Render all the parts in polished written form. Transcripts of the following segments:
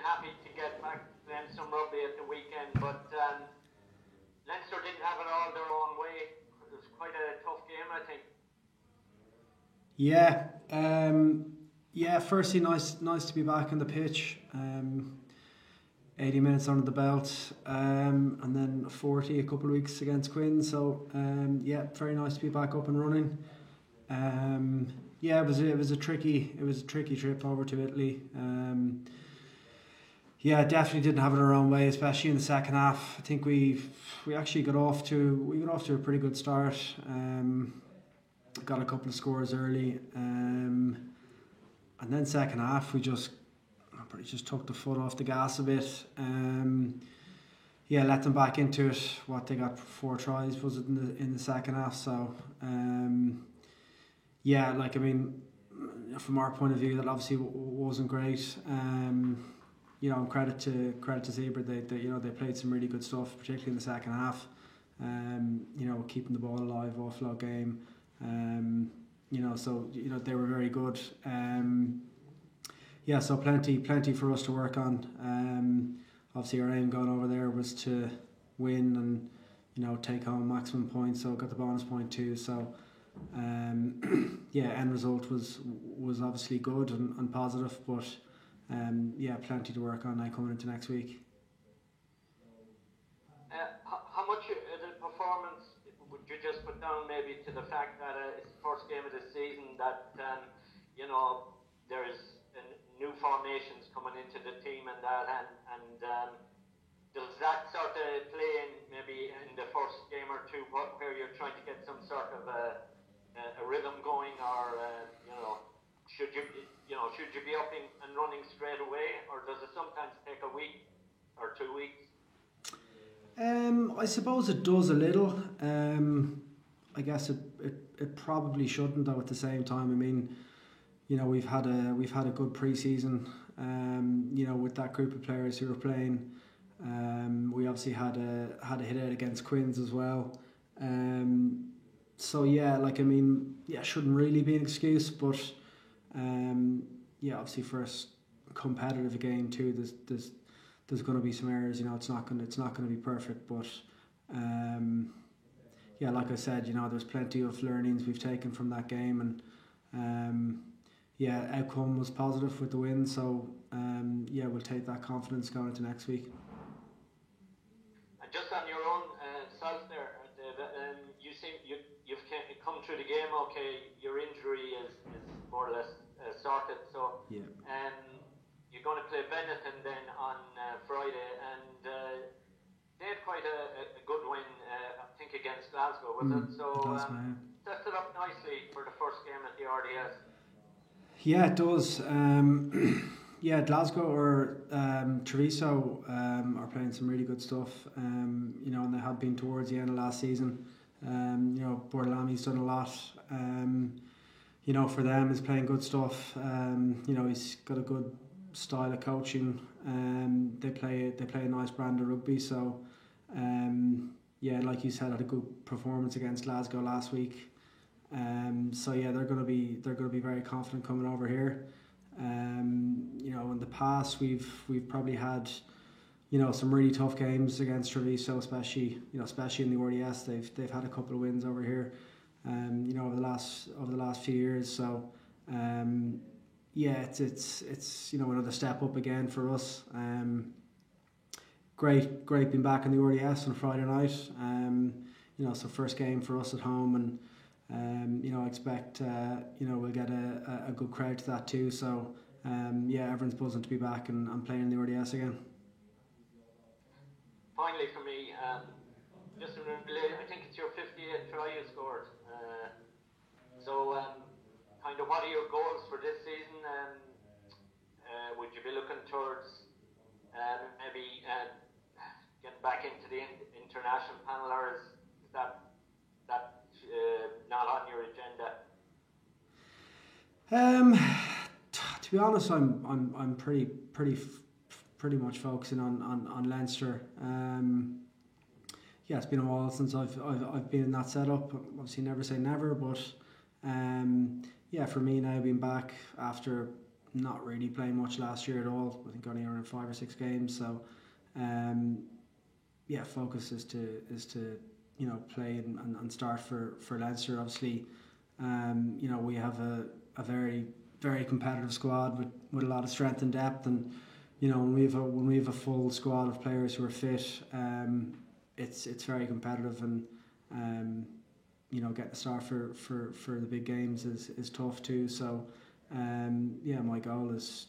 happy to get back playing some rugby at the weekend, but Leinster didn't have it all their own way. It was quite a tough game, I think. Yeah, firstly, nice to be back on the pitch. 80 minutes under the belt, and then 40 a couple of weeks against Quinn. So very nice to be back up and running. It was a tricky trip over to Italy. Definitely didn't have it our own way, especially in the second half. I think we actually got off to a pretty good start. Got a couple of scores early, and then second half we just took the foot off the gas a bit. Let them back into it. What they got 4 tries was it in the second half? So from our point of view, that obviously wasn't great. Credit to Zebra, they played some really good stuff, particularly in the second half. Keeping the ball alive, offload game. They were very good. So plenty for us to work on. Obviously our aim going over there was to win and take home maximum points, so got the bonus point too. So end result was obviously good and positive, but plenty to work on now coming into next week. How much of the performance would you just put down maybe to the fact that it's the first game of the season, that there's new formations coming into the team and that, and does that sort of play in maybe in the first game or two where you're trying to get some sort of a rhythm going, or should you be up and running straight away, or does it sometimes take a week or 2 weeks? I suppose it does a little. I guess it probably shouldn't, though. At the same time, I mean, we've had a good pre-season. With that group of players who were playing. We obviously had a hit out against Quins as well. Shouldn't really be an excuse, but obviously for a competitive game too, there's going to be some errors. It's not going to be perfect, but like I said, there's plenty of learnings we've taken from that game, and outcome was positive with the win. So we'll take that confidence going into next week. And just on your own self there, David, you've come through the game. Okay, your injury is more or less sorted. So you're going to play Benetton then on Friday, and they had quite a good win, I think, against Glasgow, was it? So sets it up nicely for the first game at the RDS. Yeah, it does. Glasgow or Treviso are playing some really good stuff, and they have been towards the end of last season. Bordelami's done a lot. For them, is playing good stuff. He's got a good style of coaching. They play a nice brand of rugby. So, like you said, had a good performance against Glasgow last week. They're going to be very confident coming over here. In the past we've probably had some really tough games against Treviso, especially in the RDS. They've had a couple of wins over here, over the last few years. So it's another step up again for us. Great being back in the RDS on Friday night. So first game for us at home, and I expect we'll get a good crowd to that too. So everyone's buzzing to be back and playing in the RDS again. Finally for me, I think it's your 58th try you scored. Kind of what are your goals for this season? Would you be looking towards maybe getting back into the international panel, or is that not on your agenda? To be honest, I'm pretty much focusing on Leinster. It's been a while since I've been in that setup. Obviously, never say never, but for me now, being back after not really playing much last year at all. I think only around 5 or 6 games. So, focus is to play and start for Leinster. Obviously, we have a very very competitive squad with a lot of strength and depth, and when we have a full squad of players who are fit, it's very competitive, and getting a start for the big games is tough too. So my goal is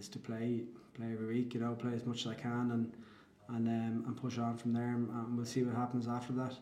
to play every week, play as much as I can, and push on from there, and we'll see what happens after that.